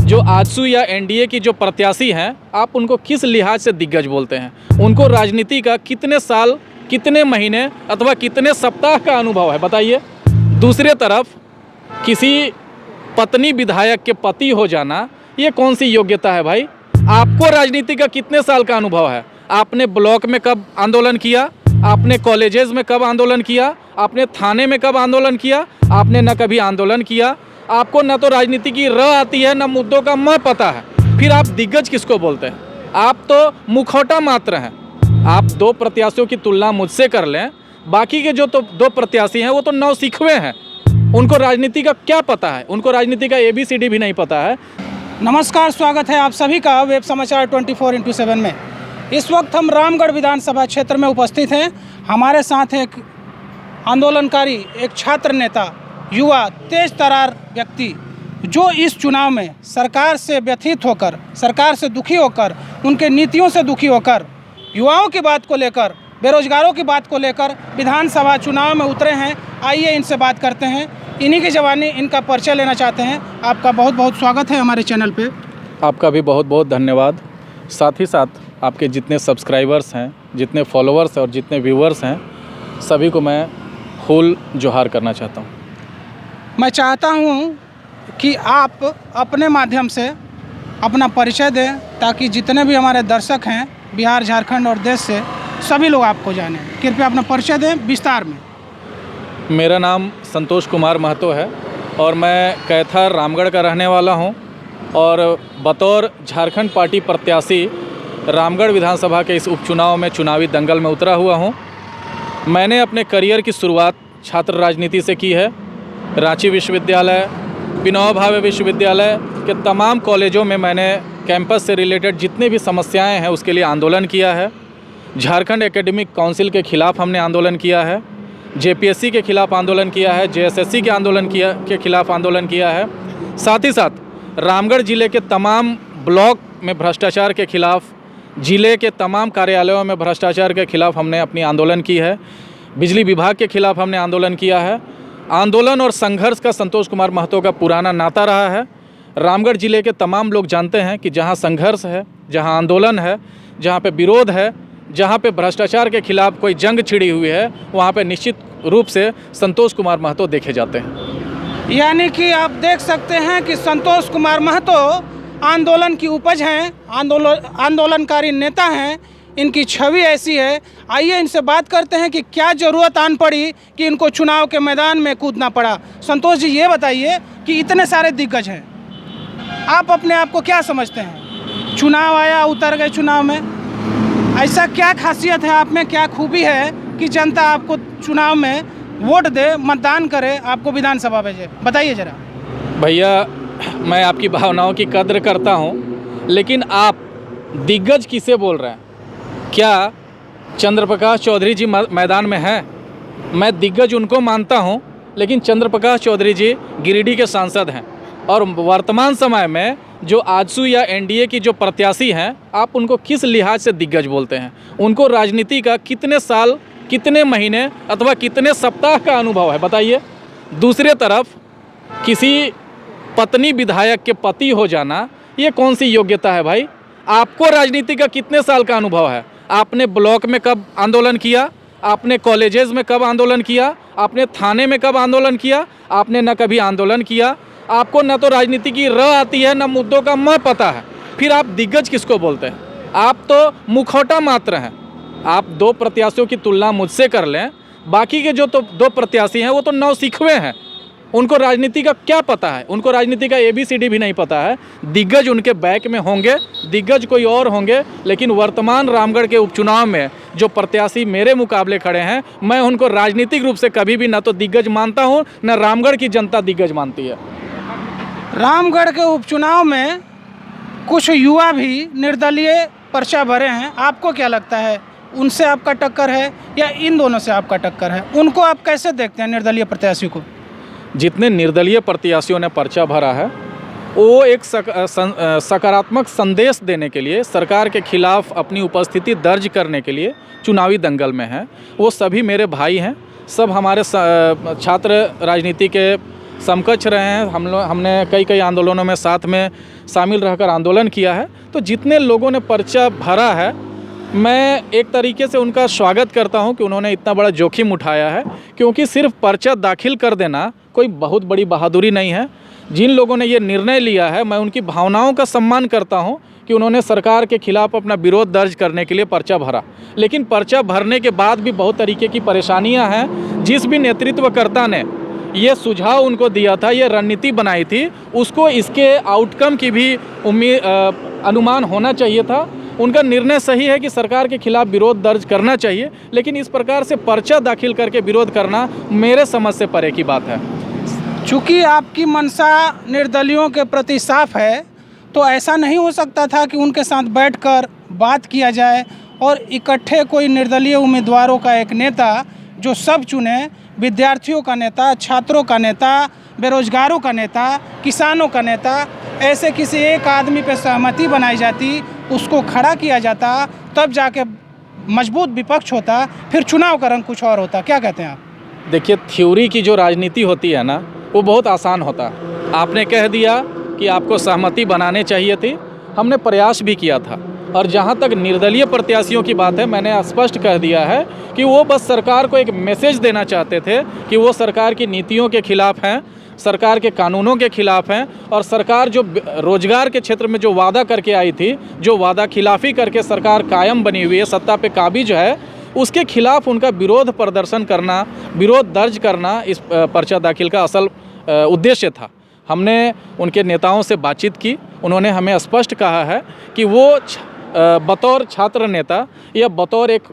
जो आजसू या एनडीए की जो प्रत्याशी हैं, आप उनको किस लिहाज से दिग्गज बोलते हैं? उनको राजनीति का कितने साल, कितने महीने अथवा कितने सप्ताह का अनुभव है, बताइए। दूसरे तरफ किसी पत्नी विधायक के पति हो जाना, ये कौन सी योग्यता है भाई? आपको राजनीति का कितने साल का अनुभव है? आपने ब्लॉक में कब आंदोलन किया? आपने कॉलेजेस में कब आंदोलन किया? आपने थाने में कब आंदोलन किया? आपने न कभी आंदोलन किया। आपको न तो राजनीति की र आती है, न मुद्दों का म पता है, फिर आप दिग्गज किसको बोलते हैं? आप तो मुखौटा मात्र हैं। आप दो प्रत्याशियों की तुलना मुझसे कर लें, बाकी के जो तो दो प्रत्याशी हैं वो तो नौसिखुए हैं। उनको राजनीति का क्या पता है? उनको राजनीति का ABCD भी नहीं पता है। नमस्कार, स्वागत है आप सभी का वेब समाचार 24x7 में। इस वक्त हम रामगढ़ विधानसभा क्षेत्र में उपस्थित हैं। हमारे साथ एक आंदोलनकारी, एक छात्र नेता, युवा, तेज तर्रार व्यक्ति जो इस चुनाव में सरकार से व्यथित होकर, सरकार से दुखी होकर, उनके नीतियों से दुखी होकर, युवाओं की बात को लेकर, बेरोजगारों की बात को लेकर विधानसभा चुनाव में उतरे हैं। आइए इनसे बात करते हैं, इन्हीं की जवानी, इनका परिचय लेना चाहते हैं। आपका बहुत बहुत स्वागत है हमारे चैनल पे। आपका भी बहुत बहुत धन्यवाद। साथ ही साथ आपके जितने सब्सक्राइबर्स हैं, जितने फॉलोअर्स हैं और जितने व्यूअर्स हैं, सभी को मैं फूल जोहार करना चाहता हूँ। मैं चाहता हूँ कि आप अपने माध्यम से अपना परिचय दें, ताकि जितने भी हमारे दर्शक हैं बिहार, झारखंड और देश से, सभी लोग आपको जानें। कृपया अपना परिचय दें विस्तार में। मेरा नाम संतोष कुमार महतो है और मैं कैथर रामगढ़ का रहने वाला हूं और बतौर झारखंड पार्टी प्रत्याशी रामगढ़ विधानसभा के इस उपचुनाव में चुनावी दंगल में उतरा हुआ हूं। मैंने अपने करियर की शुरुआत छात्र राजनीति से की है। रांची विश्वविद्यालय, विनोबा भावे विश्वविद्यालय के तमाम कॉलेजों में मैंने कैंपस से रिलेटेड जितनी भी समस्याएं हैं उसके लिए आंदोलन किया है। झारखंड एकेडमिक काउंसिल के ख़िलाफ़ हमने आंदोलन किया है, JPSC के ख़िलाफ़ आंदोलन किया है, JSSC के के ख़िलाफ़ आंदोलन किया है। साथ ही साथ रामगढ़ ज़िले के तमाम ब्लॉक में भ्रष्टाचार के ख़िलाफ़, ज़िले के तमाम कार्यालयों में भ्रष्टाचार के ख़िलाफ़ हमने अपनी आंदोलन की है। बिजली विभाग के ख़िलाफ़ हमने आंदोलन किया है। आंदोलन और संघर्ष का संतोष कुमार महतो का पुराना नाता रहा है। रामगढ़ ज़िले के तमाम लोग जानते हैं कि जहाँ संघर्ष है, जहाँ आंदोलन है, जहाँ पे विरोध है, जहाँ पे भ्रष्टाचार के खिलाफ कोई जंग छिड़ी हुई है, वहाँ पे निश्चित रूप से संतोष कुमार महतो देखे जाते हैं। यानी कि आप देख सकते हैं कि संतोष कुमार महतो आंदोलन की उपज हैं, आंदोलनकारी नेता हैं। इनकी छवि ऐसी है। आइए इनसे बात करते हैं कि क्या ज़रूरत आन पड़ी कि इनको चुनाव के मैदान में कूदना पड़ा। संतोष जी, ये बताइए कि इतने सारे दिग्गज हैं, आप अपने आप को क्या समझते हैं? चुनाव आया, उतर गए चुनाव में, ऐसा क्या खासियत है आप में, क्या खूबी है कि जनता आपको चुनाव में वोट दे, मतदान करे, आपको विधानसभा भेजे? बताइए ज़रा। भैया, मैं आपकी भावनाओं की कद्र करता हूँ, लेकिन आप दिग्गज किसे बोल रहे हैं? क्या चंद्र प्रकाश चौधरी जी मैदान में हैं? मैं दिग्गज उनको मानता हूँ, लेकिन चंद्र प्रकाश चौधरी जी गिरिडीह के सांसद हैं और वर्तमान समय में जो आजसू या एनडीए की जो प्रत्याशी हैं, आप उनको किस लिहाज से दिग्गज बोलते हैं? उनको राजनीति का कितने साल, कितने महीने अथवा कितने सप्ताह का अनुभव है, बताइए। दूसरे तरफ किसी पत्नी विधायक के पति हो जाना, ये कौन सी योग्यता है भाई? आपको राजनीति का कितने साल का अनुभव है? आपने ब्लॉक में कब आंदोलन किया? आपने कॉलेजेस में कब आंदोलन किया? आपने थाने में कब आंदोलन किया? आपने न कभी आंदोलन किया। आपको न तो राजनीति की र आती है, न मुद्दों का म पता है, फिर आप दिग्गज किसको बोलते हैं? आप तो मुखौटा मात्र हैं। आप दो प्रत्याशियों की तुलना मुझसे कर लें, बाकी के जो तो दो प्रत्याशी हैं वो तो नौसिखुए हैं। उनको राजनीति का क्या पता है? उनको राजनीति का ABCD भी नहीं पता है। दिग्गज उनके बैक में होंगे, दिग्गज कोई और होंगे, लेकिन वर्तमान रामगढ़ के उपचुनाव में जो प्रत्याशी मेरे मुकाबले खड़े हैं, मैं उनको राजनीतिक रूप से कभी भी न तो दिग्गज मानता हूं, न रामगढ़ की जनता दिग्गज मानती है। रामगढ़ के उपचुनाव में कुछ युवा भी निर्दलीय पर्चा भरे हैं। आपको क्या लगता है, उनसे आपका टक्कर है या इन दोनों से आपका टक्कर है? उनको आप कैसे देखते हैं, निर्दलीय प्रत्याशी को? जितने निर्दलीय प्रत्याशियों ने पर्चा भरा है, वो एक सकारात्मक संदेश देने के लिए, सरकार के खिलाफ अपनी उपस्थिति दर्ज करने के लिए चुनावी दंगल में हैं। वो सभी मेरे भाई हैं, सब हमारे छात्र राजनीति के समकक्ष रहे हैं, हमने कई आंदोलनों में साथ में शामिल रहकर आंदोलन किया है। तो जितने लोगों ने पर्चा भरा है, मैं एक तरीके से उनका स्वागत करता हूं कि उन्होंने इतना बड़ा जोखिम उठाया है, क्योंकि सिर्फ पर्चा दाखिल कर देना कोई बहुत बड़ी बहादुरी नहीं है। जिन लोगों ने ये निर्णय लिया है, मैं उनकी भावनाओं का सम्मान करता हूं कि उन्होंने सरकार के खिलाफ अपना विरोध दर्ज करने के लिए पर्चा भरा। लेकिन पर्चा भरने के बाद भी बहुत तरीके की परेशानियां हैं। जिस भी नेतृत्वकर्ता ने ये सुझाव उनको दिया था, ये रणनीति बनाई थी, उसको इसके आउटकम की भी अनुमान होना चाहिए था। उनका निर्णय सही है कि सरकार के खिलाफ विरोध दर्ज करना चाहिए, लेकिन इस प्रकार से पर्चा दाखिल करके विरोध करना मेरे समझ से परे की बात है। चूँकि आपकी मंशा निर्दलियों के प्रति साफ है, तो ऐसा नहीं हो सकता था कि उनके साथ बैठकर बात किया जाए और इकट्ठे कोई निर्दलीय उम्मीदवारों का एक नेता जो सब चुने, विद्यार्थियों का नेता, छात्रों का नेता, बेरोजगारों का नेता, किसानों का नेता, ऐसे किसी एक आदमी पे सहमति बनाई जाती, उसको खड़ा किया जाता, तब जाके मजबूत विपक्ष होता, फिर चुनाव का रंग कुछ और होता। क्या कहते हैं आप? देखिए, थ्योरी की जो राजनीति होती है ना, वो बहुत आसान होता है। आपने कह दिया कि आपको सहमति बनाने चाहिए थी, हमने प्रयास भी किया था। और जहाँ तक निर्दलीय प्रत्याशियों की बात है, मैंने स्पष्ट कह दिया है कि वो बस सरकार को एक मैसेज देना चाहते थे कि वो सरकार की नीतियों के खिलाफ हैं, सरकार के कानूनों के खिलाफ हैं, और सरकार जो रोजगार के क्षेत्र में जो वादा करके आई थी, जो वादा खिलाफ़ी करके सरकार कायम बनी हुई है, सत्ता पे काबिज है, उसके खिलाफ उनका विरोध प्रदर्शन करना, विरोध दर्ज करना इस पर्चा दाखिल का असल उद्देश्य था। हमने उनके नेताओं से बातचीत की, उन्होंने हमें स्पष्ट कहा है कि वो बतौर छात्र नेता या बतौर एक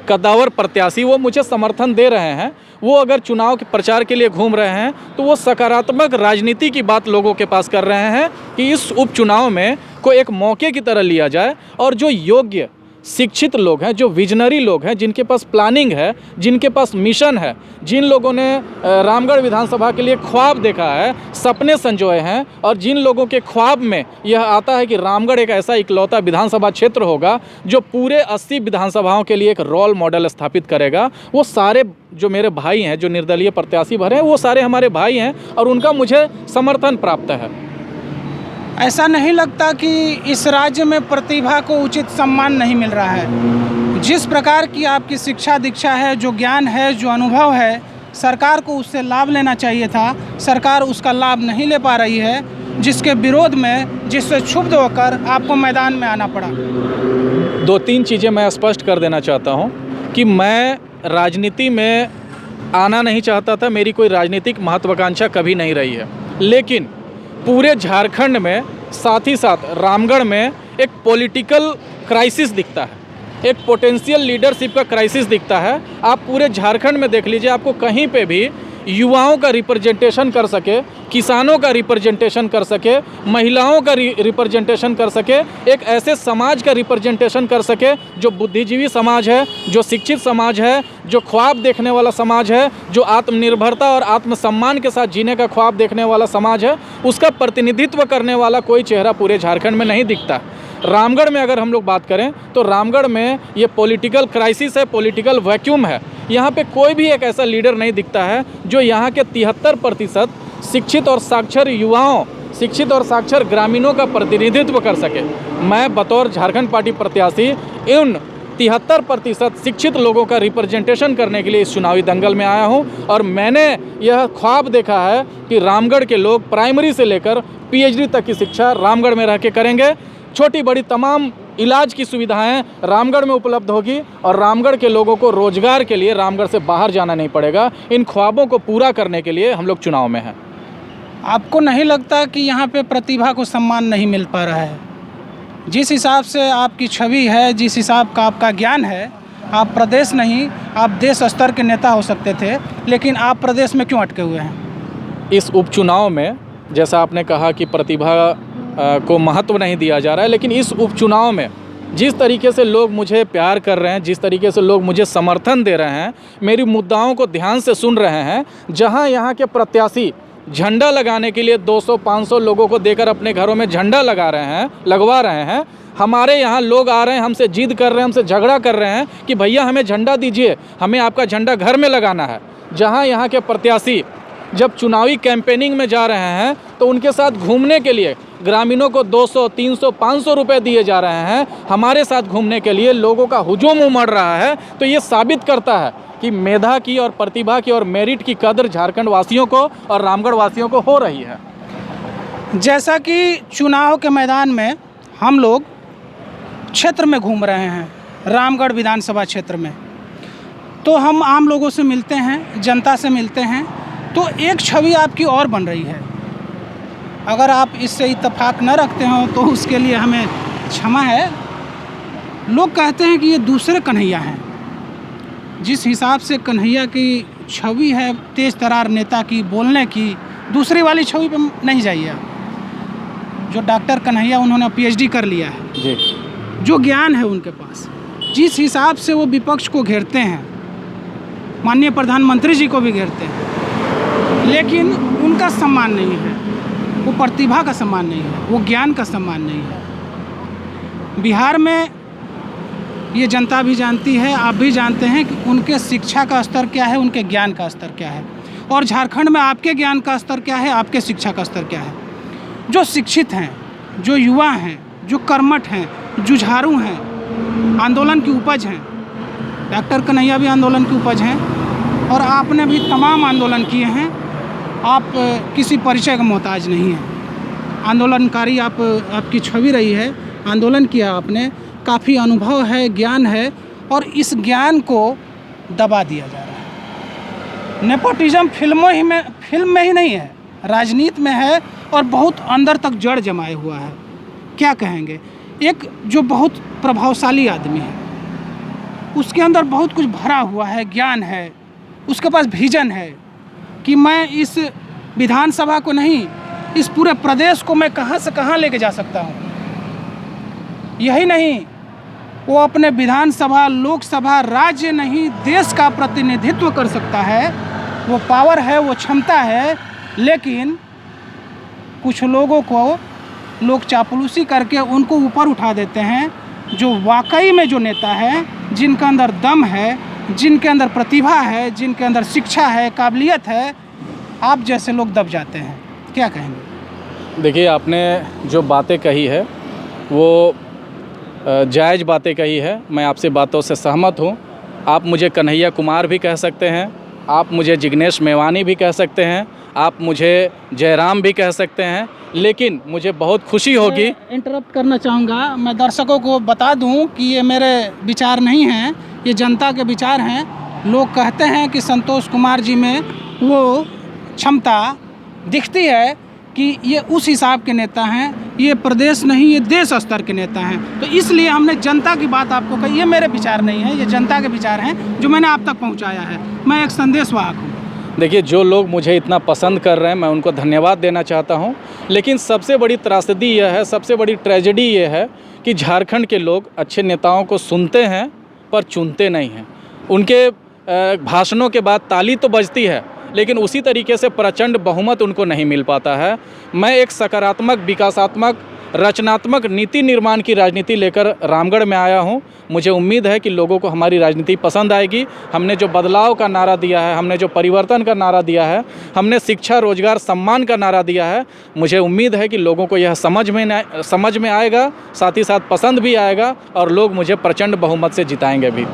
कद्दावर प्रत्याशी वो मुझे समर्थन दे रहे हैं। वो अगर चुनाव के प्रचार के लिए घूम रहे हैं तो वो सकारात्मक राजनीति की बात लोगों के पास कर रहे हैं कि इस उपचुनाव में को एक मौके की तरह लिया जाए, और जो योग्य शिक्षित लोग हैं, जो विजनरी लोग हैं, जिनके पास प्लानिंग है, जिनके पास मिशन है, जिन लोगों ने रामगढ़ विधानसभा के लिए ख्वाब देखा है, सपने संजोए हैं, और जिन लोगों के ख्वाब में यह आता है कि रामगढ़ एक ऐसा इकलौता विधानसभा क्षेत्र होगा जो पूरे 80 विधानसभाओं के लिए एक रोल मॉडल स्थापित करेगा, वो सारे जो मेरे भाई हैं, जो निर्दलीय प्रत्याशी भरे हैं, वो सारे हमारे भाई हैं और उनका मुझे समर्थन प्राप्त है। ऐसा नहीं लगता कि इस राज्य में प्रतिभा को उचित सम्मान नहीं मिल रहा है? जिस प्रकार की आपकी शिक्षा दीक्षा है, जो ज्ञान है, जो अनुभव है, सरकार को उससे लाभ लेना चाहिए था। सरकार उसका लाभ नहीं ले पा रही है, जिसके विरोध में, जिससे क्षुब्ध होकर आपको मैदान में आना पड़ा। 2-3 चीज़ें मैं स्पष्ट कर देना चाहता हूँ कि मैं राजनीति में आना नहीं चाहता था, मेरी कोई राजनीतिक महत्वाकांक्षा कभी नहीं रही है, लेकिन पूरे झारखंड में, साथ ही साथ रामगढ़ में एक पॉलिटिकल क्राइसिस दिखता है, एक पोटेंशियल लीडरशिप का क्राइसिस दिखता है। आप पूरे झारखंड में देख लीजिए, आपको कहीं पे भी युवाओं का रिप्रेजेंटेशन कर सके, किसानों का रिप्रेजेंटेशन कर सके, महिलाओं का रिप्रेजेंटेशन कर सके, एक ऐसे समाज का रिप्रेजेंटेशन कर सके जो बुद्धिजीवी समाज है, जो शिक्षित समाज है, जो ख्वाब देखने वाला समाज है, जो आत्मनिर्भरता और आत्मसम्मान के साथ जीने का ख्वाब देखने वाला समाज है, उसका प्रतिनिधित्व करने वाला कोई चेहरा पूरे झारखंड में नहीं दिखता। रामगढ़ में अगर हम लोग बात करें तो रामगढ़ में ये पॉलिटिकल क्राइसिस है, पॉलिटिकल वैक्यूम है। यहाँ पे कोई भी एक ऐसा लीडर नहीं दिखता है जो यहाँ के 73% शिक्षित और साक्षर युवाओं, शिक्षित और साक्षर ग्रामीणों का प्रतिनिधित्व कर सके। मैं बतौर झारखंड पार्टी प्रत्याशी उन 73% शिक्षित लोगों का रिप्रेजेंटेशन करने के लिए इस चुनावी दंगल में आया हूं, और मैंने यह ख्वाब देखा है कि रामगढ़ के लोग प्राइमरी से लेकर PhD तक की शिक्षा रामगढ़ में रह के करेंगे। छोटी बड़ी तमाम इलाज की सुविधाएं रामगढ़ में उपलब्ध होगी, और रामगढ़ के लोगों को रोजगार के लिए रामगढ़ से बाहर जाना नहीं पड़ेगा। इन ख्वाबों को पूरा करने के लिए हम लोग चुनाव में हैं। आपको नहीं लगता कि यहाँ पे प्रतिभा को सम्मान नहीं मिल पा रहा है? जिस हिसाब से आपकी छवि है, जिस हिसाब का आपका ज्ञान है, आप प्रदेश नहीं, आप देश स्तर के नेता हो सकते थे, लेकिन आप प्रदेश में क्यों अटके हुए हैं? इस उपचुनाव में जैसा आपने कहा कि प्रतिभा को महत्व नहीं दिया जा रहा है, लेकिन इस उपचुनाव में जिस तरीके से लोग मुझे प्यार कर रहे हैं, जिस तरीके से लोग मुझे समर्थन दे रहे हैं, मेरी मुद्दाओं को ध्यान से सुन रहे हैं, जहां यहाँ के प्रत्याशी झंडा लगाने के लिए 200-500 लोगों को देकर अपने घरों में झंडा लगवा रहे हैं, हमारे यहाँ लोग आ रहे हैं, हमसे जिद कर रहे हैं, हमसे झगड़ा कर रहे हैं कि भैया हमें झंडा दीजिए, हमें आपका झंडा घर में लगाना है। जहाँ यहाँ के प्रत्याशी जब चुनावी कैंपेनिंग में जा रहे हैं तो उनके साथ घूमने के लिए ग्रामीणों को 200, 300, 500 रुपये दिए जा रहे हैं, हमारे साथ घूमने के लिए लोगों का हुजूम उमड़ रहा है। तो ये साबित करता है कि मेधा की और प्रतिभा की और मेरिट की कदर झारखंड वासियों को और रामगढ़ वासियों को हो रही है। जैसा कि चुनाव के मैदान में हम लोग क्षेत्र में घूम रहे हैं, रामगढ़ विधानसभा क्षेत्र में, तो हम आम लोगों से मिलते हैं, जनता से मिलते हैं, तो एक छवि आपकी और बन रही है। अगर आप इससे इत्तेफाक न रखते हो तो उसके लिए हमें क्षमा है। लोग कहते हैं कि ये दूसरे कन्हैया हैं। जिस हिसाब से कन्हैया की छवि है तेज तरार नेता की, बोलने की, दूसरी वाली छवि पे नहीं जाइए आप। जो डॉक्टर कन्हैया, उन्होंने PhD कर लिया है जी, जो ज्ञान है उनके पास, जिस हिसाब से वो विपक्ष को घेरते हैं, माननीय प्रधानमंत्री जी को भी घेरते हैं, लेकिन उनका सम्मान नहीं है, वो प्रतिभा का सम्मान नहीं है, वो ज्ञान का सम्मान नहीं है। बिहार में ये जनता भी जानती है, आप भी जानते हैं कि उनके शिक्षा का स्तर क्या है, उनके ज्ञान का स्तर क्या है, और झारखंड में आपके ज्ञान का स्तर क्या है, आपके शिक्षा का स्तर क्या है। जो शिक्षित हैं, जो युवा हैं, जो कर्मठ हैं, जुझारू हैं, आंदोलन की उपज हैं, डॉक्टर कन्हैया भी आंदोलन की उपज हैं, और आपने भी तमाम आंदोलन किए हैं। आप किसी परिचय का मोहताज नहीं हैं। आंदोलनकारी आपकी छवि रही है, आंदोलन किया आपने, काफ़ी अनुभव है, ज्ञान है, और इस ज्ञान को दबा दिया जा रहा है। नेपोटिज्म फिल्म में ही नहीं है, राजनीति में है, और बहुत अंदर तक जड़ जमाए हुआ है। क्या कहेंगे, एक जो बहुत प्रभावशाली आदमी है, उसके अंदर बहुत कुछ भरा हुआ है, ज्ञान है, उसके पास विजन है कि मैं इस विधानसभा को नहीं, इस पूरे प्रदेश को मैं कहां से कहां लेके जा सकता हूं। यही नहीं, वो अपने विधानसभा, लोकसभा, राज्य नहीं, देश का प्रतिनिधित्व कर सकता है। वो पावर है, वो क्षमता है, लेकिन कुछ लोगों को लोग चापलूसी करके उनको ऊपर उठा देते हैं। जो वाकई में जो नेता है, जिनके अंदर दम है, जिनके अंदर प्रतिभा है, जिनके अंदर शिक्षा है, काबिलियत है, आप जैसे लोग दब जाते हैं। क्या कहेंगे? देखिए, आपने जो बातें कही है वो जायज़ बातें कही है, मैं आपसे बातों से सहमत हूँ। आप मुझे कन्हैया कुमार भी कह सकते हैं, आप मुझे जिग्नेश मेवानी भी कह सकते हैं, आप मुझे जयराम भी कह सकते हैं, लेकिन मुझे बहुत खुशी होगी। इंटरप्ट करना चाहूँगा, मैं दर्शकों को बता दूं कि ये मेरे विचार नहीं हैं, ये जनता के विचार हैं। लोग कहते हैं कि संतोष कुमार जी में वो क्षमता दिखती है कि ये उस हिसाब के नेता हैं, ये प्रदेश नहीं, ये देश स्तर के नेता हैं। तो इसलिए हमने जनता की बात आपको कही। ये मेरे विचार नहीं है, ये जनता के विचार हैं जो मैंने आप तक पहुँचाया है। मैं एक संदेशवाहक हूँ। देखिए, जो लोग मुझे इतना पसंद कर रहे हैं, मैं उनको धन्यवाद देना चाहता हूं। लेकिन सबसे बड़ी त्रासदी यह है, सबसे बड़ी ट्रेजेडी ये है कि झारखंड के लोग अच्छे नेताओं को सुनते हैं पर चुनते नहीं हैं। उनके भाषणों के बाद ताली तो बजती है, लेकिन उसी तरीके से प्रचंड बहुमत उनको नहीं मिल पाता है। मैं एक सकारात्मक, विकासात्मक, रचनात्मक नीति निर्माण की राजनीति लेकर रामगढ़ में आया हूं। मुझे उम्मीद है कि लोगों को हमारी राजनीति पसंद आएगी। हमने जो बदलाव का नारा दिया है, हमने जो परिवर्तन का नारा दिया है, हमने शिक्षा, रोजगार, सम्मान का नारा दिया है, मुझे उम्मीद है कि लोगों को यह समझ में आएगा, साथ ही साथ पसंद भी आएगा, और लोग मुझे प्रचंड बहुमत से जिताएंगे भी।